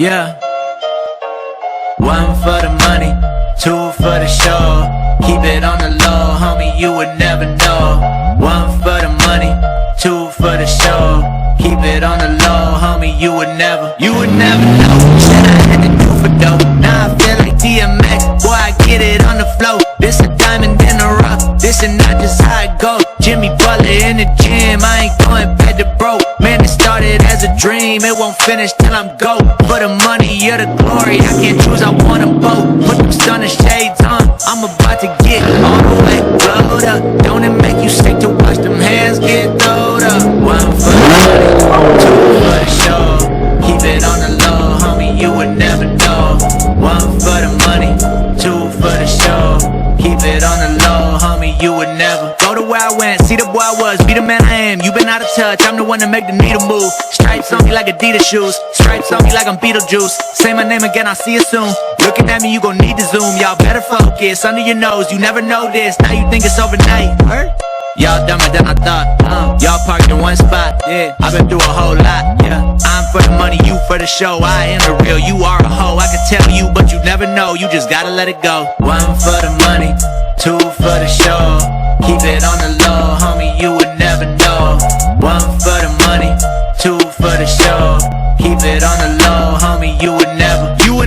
Yeah. One for the money, two for the show. Keep it on the low, homie, you would never know. One for the money, two for the show. Keep it on the low, homie, you would never know. Shit I had to do for dough. Now I feel like DMX, boy, I get it on the flow. This a diamond in the rough, this is not just how it go. Jimmy Butler in the gym, I ain't going back to broke. Man, it started as a dream, it won't finish till I'm go. For the money or the glory, I can't choose, I want them both. Put them stunner shades on, I'm about to get all the way glowed up. Don't it make you sick to watch them hands get throwed up? One for the money, two for the show. Keep it on the low, homie, you would never know. One for the money, two for the show. Keep it on the low, homie, you would never go to where I went, see the boy I was, be the man I am. You been out of touch, I'm the one that make the needle move. Stripes on me like Adidas shoes, stripes on me like I'm Beetlejuice. Say my name again, I'll see you soon. Looking at me, you gon' need to zoom. Y'all better focus, under your nose, you never know this. Now you think it's overnight, y'all dumber than I thought. Y'all parked in one spot, yeah. I've been through a whole lot, yeah. I'm for the money, you for the show. I am the real, you are a hoe. I can tell you, but you never know. You just gotta let it go. One for the money, two for the show. Keep it on the low, homie, you would never know. One for the money, two for the show. Keep it on the low, homie, you would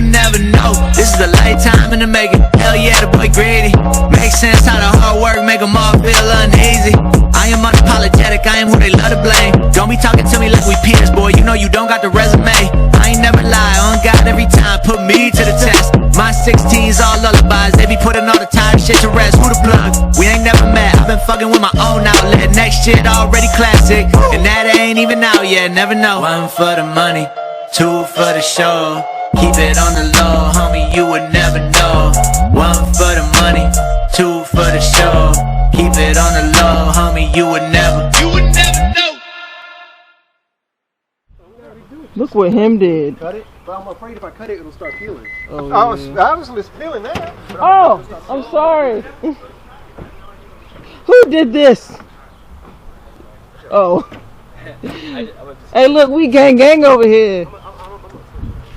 never know. This is a lifetime in the making. Hell yeah, the boy greedy. Makes sense how the hard work make them all feel uneasy. I am unapologetic, I am who they love to blame. Don't be talking to me like we peers, boy, you know you don't got the resume. I ain't never lie, on God every time, put me to the test. My 16's all lullabies, they be putting all the tired shit to rest. Who the plug? We ain't never met, I've been fucking with my own outlet. Next shit already classic, and that ain't even out yet, never know. One for the money, two for the show. Keep it on the low, homie, you would never know. One for the money, two for the show. Keep it on the low, homie, you would never know. Look what him did. Cut it, but I'm afraid if I cut it, it'll start peeling. Oh, I was obviously peeling that. Oh, I'm sorry. Who did this? Oh. Hey, look, we gang over here.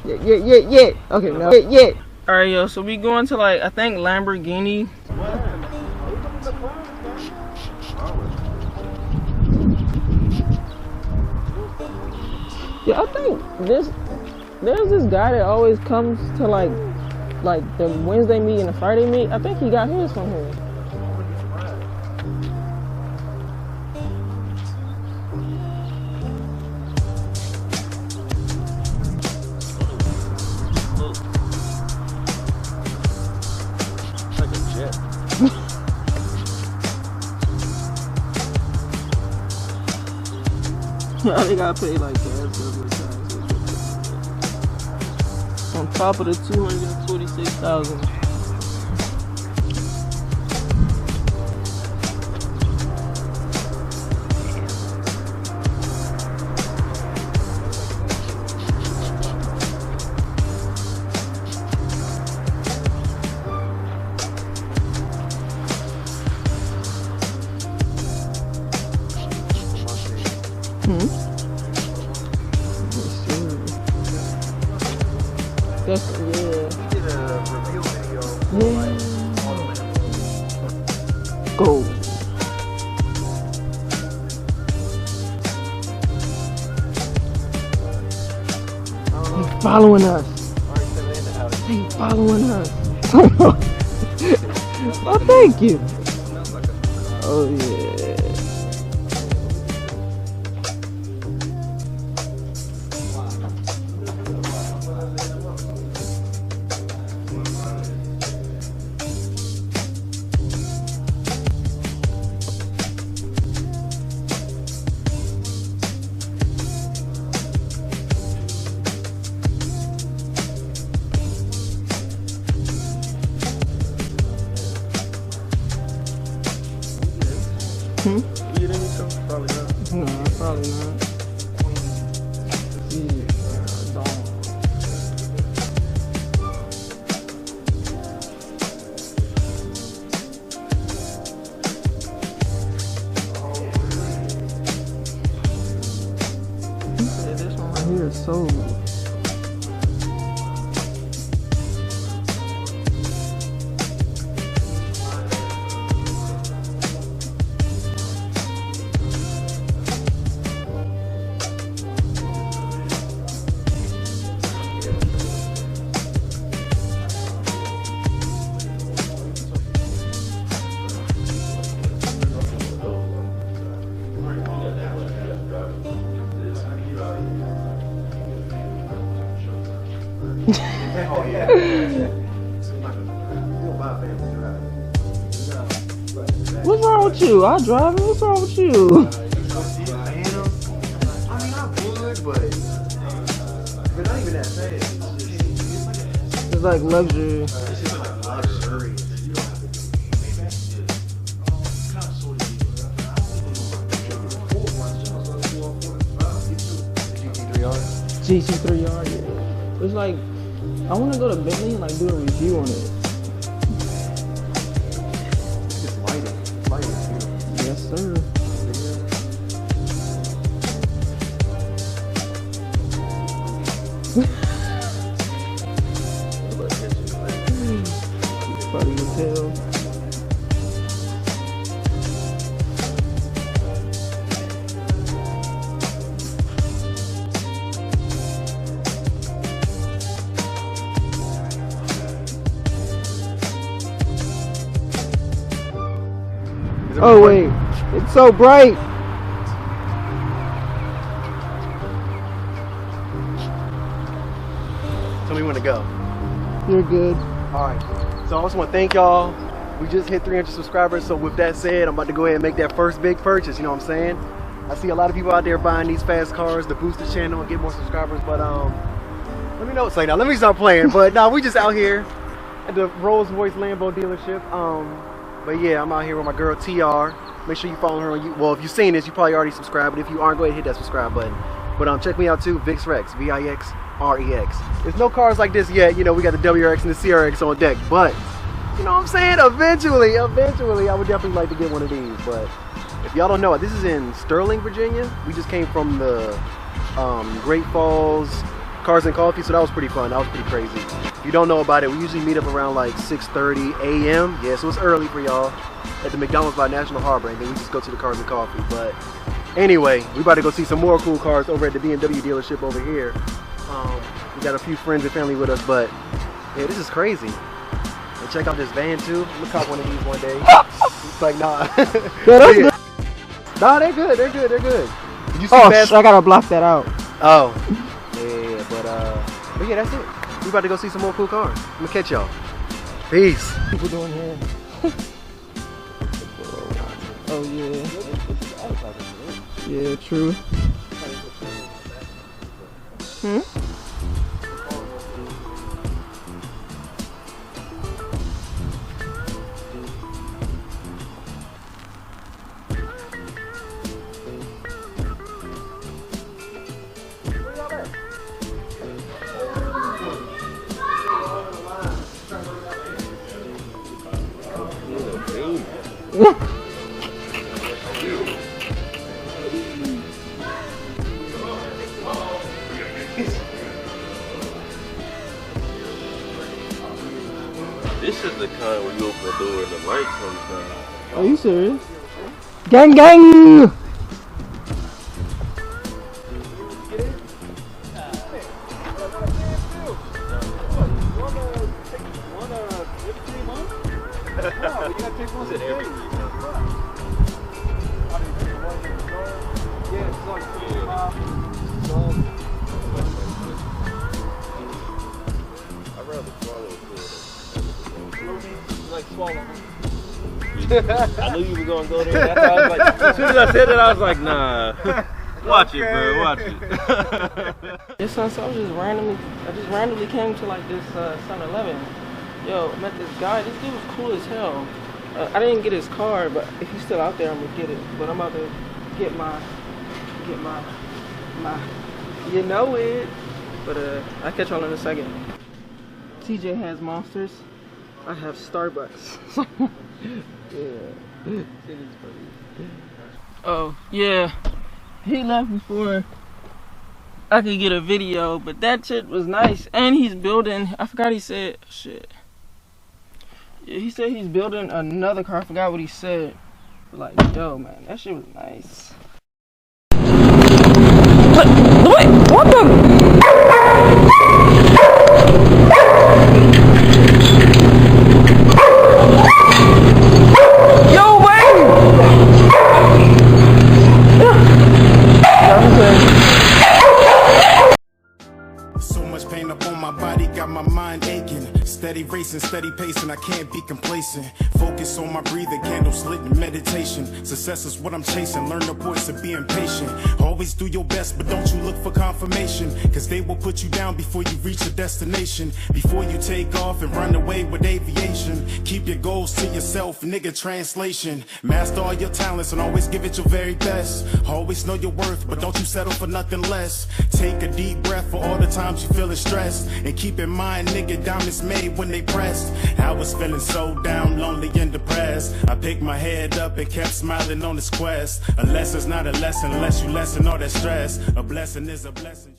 Yeah. Okay, no. Yeah. Alright, yo, so we going to, like, I think Lamborghini. Yeah, I think there's this guy that always comes to like the Wednesday meet and the Friday meet. I think he got his from here. Like a jet. They gotta pay like that. On top of the 246,000. That's, yeah. We did a review video. Yeah. All the way to Go. They following us. They following us. Oh, thank you. Oh, yeah. You didn't need some? Probably not. No, probably not. This one right here is so Oh yeah. You don't buy a family drive. What's wrong with you? I drive it. What's wrong with you? I mean, I would, but not even that fast. It's like luxury. It's just like luxury. You don't have to do GT3R? GT3R, yeah. It's like, I want to go to Bentley and like do a review on it. It's lighting. Lighting is beautiful. Yes, sir. Funny as hell. Oh wait, it's so bright. Tell me when to go. You're good. Alright, so I also want to thank y'all. We just hit 300 subscribers, so with that said, I'm about to go ahead and make that first big purchase, you know what I'm saying? I see a lot of people out there buying these fast cars to boost the channel and get more subscribers, but let me know. Say now, let me stop playing, but nah, we just out here at the Rolls-Royce Lambo dealership. But yeah, I'm out here with my girl TR. Make sure you follow her on well, if you've seen this, you probably already subscribed, but if you aren't, go ahead and hit that subscribe button. But check me out too, VixRex, VIXREX. There's no cars like this yet, you know, we got the WRX and the CRX on deck, but you know what I'm saying? Eventually, I would definitely like to get one of these. But if y'all don't know it, this is in Sterling, Virginia. We just came from the Great Falls Cars and Coffee, so that was pretty fun. That was pretty crazy. If you don't know about it, we usually meet up around like 6:30 a.m. Yeah, so it's early for y'all at the McDonald's by National Harbor, and then we just go to the Cars and Coffee. But anyway, we about to go see some more cool cars over at the BMW dealership over here. We got a few friends and family with us, but yeah, this is crazy. And check out this van too. I'm gonna cop one of these one day. It's like, nah. Yeah, Nah, they're good. They're good. They're good. Did you see oh, Fast? I gotta block that out. Oh. Yeah, but yeah, that's it. We about to go see some more cool cars. I'm gonna catch y'all. Peace. People doing here. Oh yeah. Yeah, true. Hmm? This is the kind where you open the door and the light comes down. Are you serious? Gang gang! I knew you were gonna go there. That's why I was like, as soon as I said that, I was like, nah. Watch it, bro. Watch it. Yes, son, so I just randomly came to like this 7-Eleven. Yo, met this guy. This dude was cool as hell. I didn't get his card, but if he's still out there, I'm gonna get it. But I'm about to get my, you know it. But I'll catch y'all in a second. TJ has Monsters. I have Starbucks. Yeah. It is funny. Oh, yeah. He left before I could get a video, but that shit was nice. And he's building, I forgot he said, shit. Yeah, he said he's building another car. I forgot what he said. But like, yo, man, that shit was nice. What the? Yo, wait! So much pain up on my body, got got my mind aching. Steady racing, steady pacing, I can't be complacent. Focus on my breathing, candles lit in meditation. Success is what I'm chasing, learn the voice of being patient. Always do your best, but don't you look for confirmation, cause they will put you down before you reach a destination. Before you take off and run away with aviation, keep your goals to yourself, nigga, translation. Master all your talents and always give it your very best. Always know your worth, but don't you settle for nothing less. Take a deep breath for all the times you feeling stressed, and keep in mind, nigga, diamonds made when they pressed. I was feeling so down, lonely and depressed. I picked my head up and kept smiling on this quest. A lesson's not a lesson unless you lessen all that stress. A blessing is a blessing.